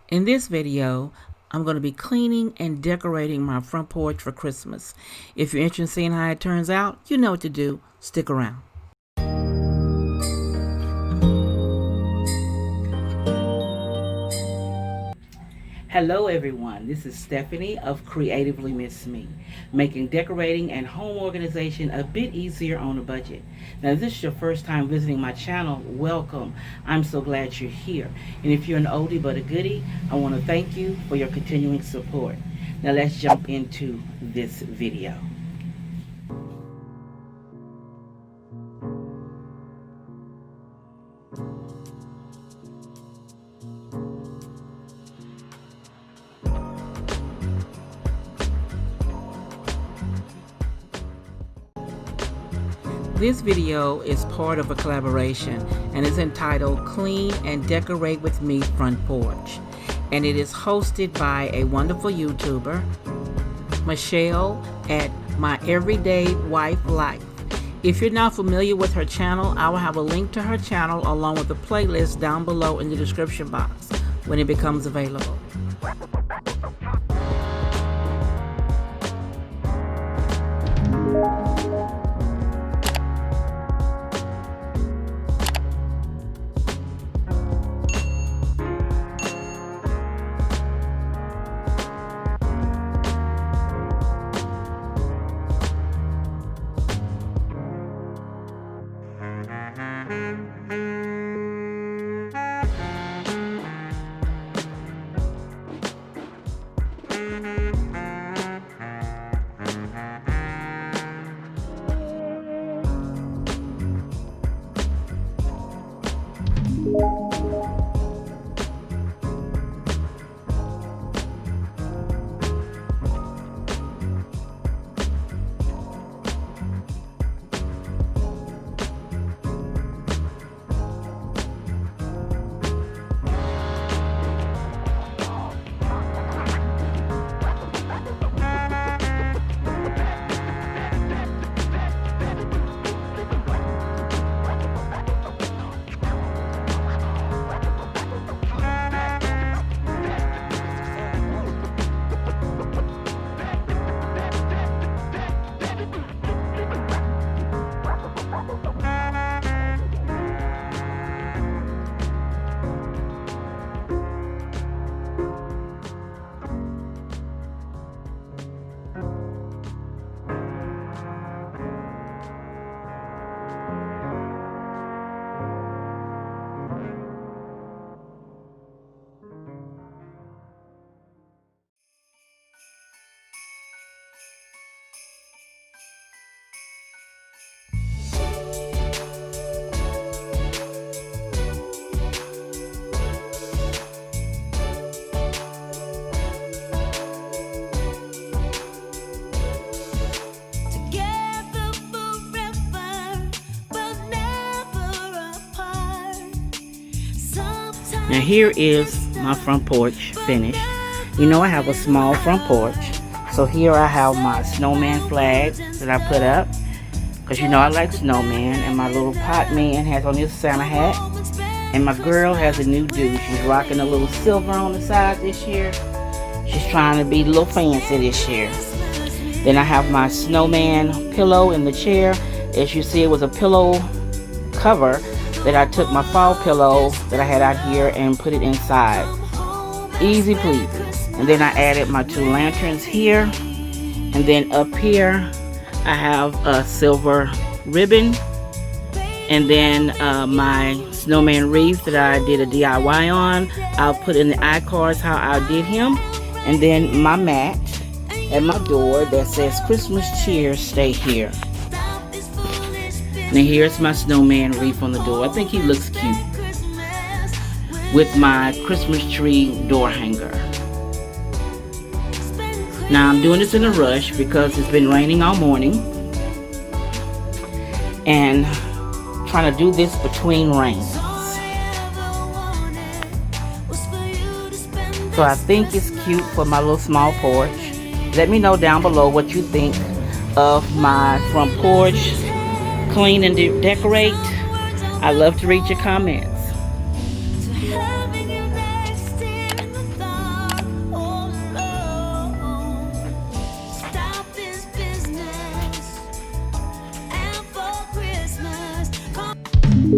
In this video, I'm going to be cleaning and decorating my front porch for Christmas. If you're interested in seeing how it turns out, you know what to do. Stick around. Hello everyone, this is Stephanie of Creatively Miss Me, making decorating and home organization a bit easier on a budget. Now if this is your first time visiting my channel, welcome. I'm so glad you're here. And if you're an oldie but a goodie, I want to thank you for your continuing support. Now let's jump into this video. This video is part of a collaboration and is entitled Clean and Decorate with Me Front Porch. And it is hosted by a wonderful YouTuber, Michelle at My Everyday Wife Life. If you're not familiar with her channel, I will have a link to her channel along with a playlist down below in the description box when it becomes available. Now here is my front porch finished. You know I have a small front porch. So here I have my snowman flag that I put up. Because you know I like snowman. And my little pot man has on his Santa hat. And my girl has a new do. She's rocking a little silver on the side this year. She's trying to be a little fancy this year. Then I have my snowman pillow in the chair. As you see, it was a pillow cover that I took my fall pillow that I had out here and put it inside. Easy peasy. And then I added my two lanterns here. And then up here I have a silver ribbon. And then my snowman wreath that I did a DIY on. I'll put in the iCards how I did him. And then my mat at my door that says Christmas cheer, stay here. Now here's my snowman wreath on the door. I think he looks cute with my Christmas tree door hanger. Now I'm doing this in a rush because it's been raining all morning and trying to do this between rains. So I think it's cute for my little small porch. Let me know down below what you think of my front porch. Clean and decorate. I love to read your comments. If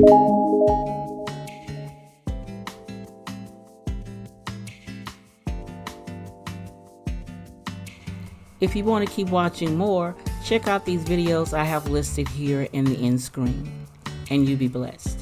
you want to keep watching more, check out these videos I have listed here in the end screen, and you be blessed.